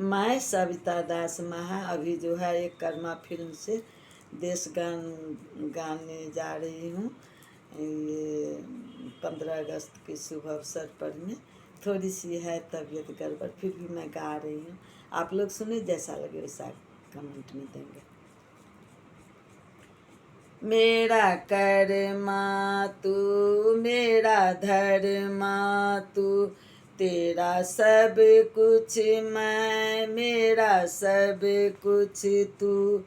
मैं सविता दास महा अभी जो है एक कर्मा फिल्म से देश गान गाने जा रही हूँ। ये 15 अगस्त के शुभ अवसर पर में थोड़ी सी है तबीयत गड़बड़, फिर भी मैं गा रही हूँ। आप लोग सुने, जैसा लगे वैसा कमेंट में देंगे। मेरा कर्मा तू मेरा धर्मा तू, तेरा सब कुछ मैं मेरा सब कुछ तू।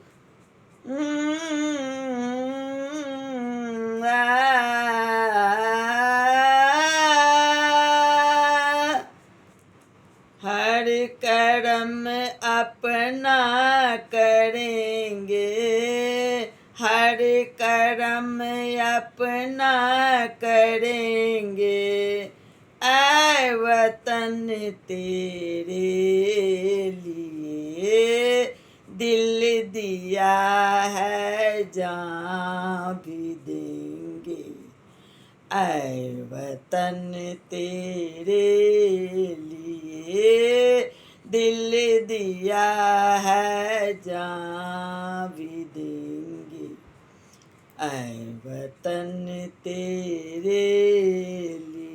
हर कर्म अपना करेंगे, हर कर्म अपना करेंगे। ऐ वतन तेरे लिए दिल दिया है, जान भी देंगे। ऐ वतन तेरे लिए दिल दिया है, जान भी देंगे। ऐ वतन तेरे लिए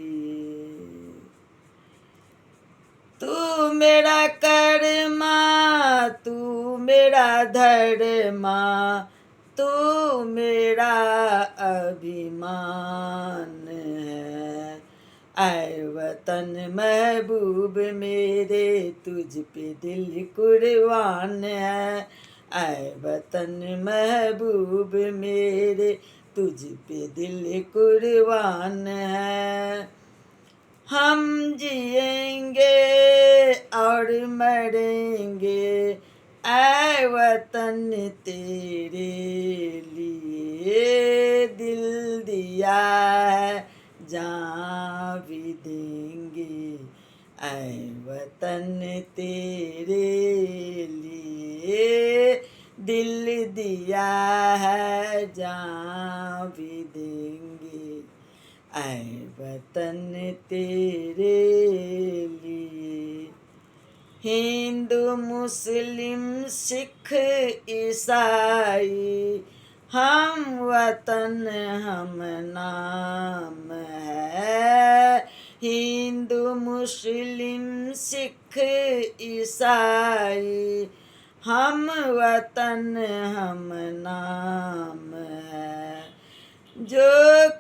तू मेरा कर्मा तू मेरा धर्मा, तू मेरा अभिमान है। ऐ वतन महबूब मेरे, तुझ पे दिल कुर्बान है। ऐ वतन महबूब मेरे, तुझ पे दिल कुर्बान है। हम जिएंगे और मरेंगे, ऐ वतन तेरे लिए दिल दिया है, जान भी देंगे। ऐ वतन तेरे लिए दिल दिया है, जान भी देंगे। ऐ वतन तेरे लिए हिंदू मुस्लिम सिख ईसाई, हम वतन हम नाम है। हिंदू मुस्लिम सिख ईसाई, हम वतन हम नाम है। जो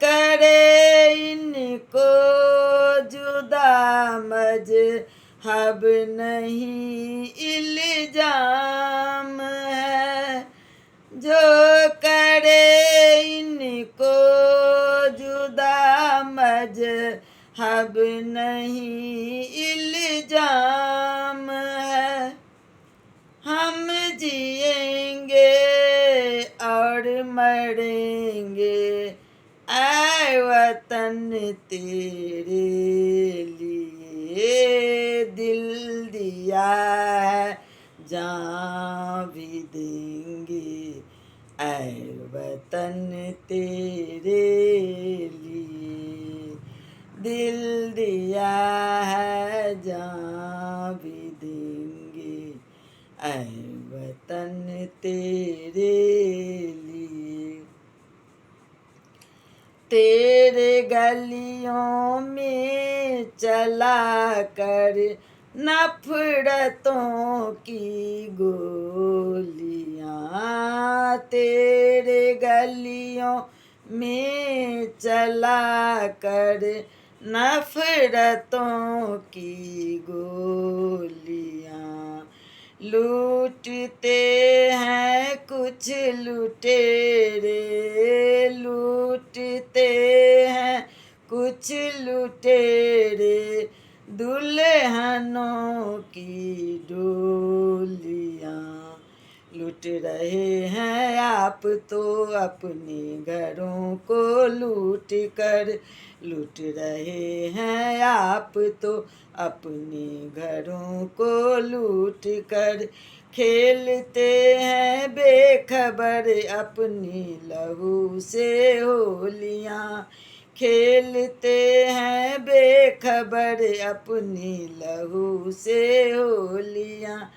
करे इनको जुदा मजहब नहीं इल्जाम है। जो करे इनको जुदा मजहब नहीं इल्जाम है। हम जिएंगे और मरेंगे, ऐ वतन तेरे लिए दिल दिया है, जान भी देंगे। ऐ वतन तेरे लिए दिल दिया है, जान भी देंगे। ऐ वतन तेरे लिए तेरे गलियों में चला कर नफरतों की गोलियां, तेरे गलियों में चला कर नफरतों की गोलियां। लूटते हैं कुछ लुटेरे, लूटते हैं कुछ लुटेरे, दुल्हनों की डोलियां। लूट रहे हैं आप तो अपने घरों को लूट कर, लूट रहे हैं आप तो अपने घरों को लूट कर। खेलते हैं बेखबर अपनी लहू से होलियां, खेलते हैं बेखबर अपनी लहू से होलियाँ।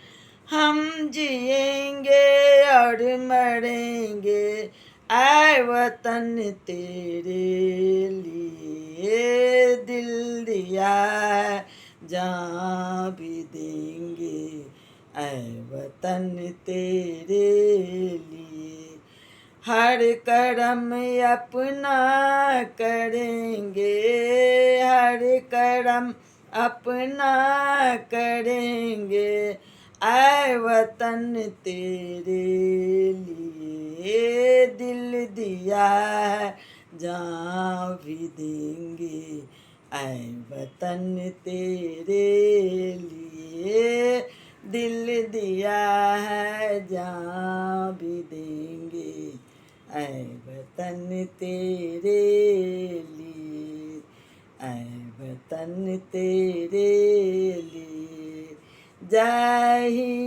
हम जिएंगे और मरेंगे आए वतन तेरे लिए। दिल दिया जान भी देंगे ऐ वतन तेरे लिए। हर करम अपना करेंगे, हर करम अपना करेंगे आए वतन तेरे लिए। दिल दिया जान भी देंगे आए वतन तेरे लिए। दिल दिया है जान भी देंगे ऐ वतन तेरे लिए, ऐ वतन तेरे लिए। जय हिंद।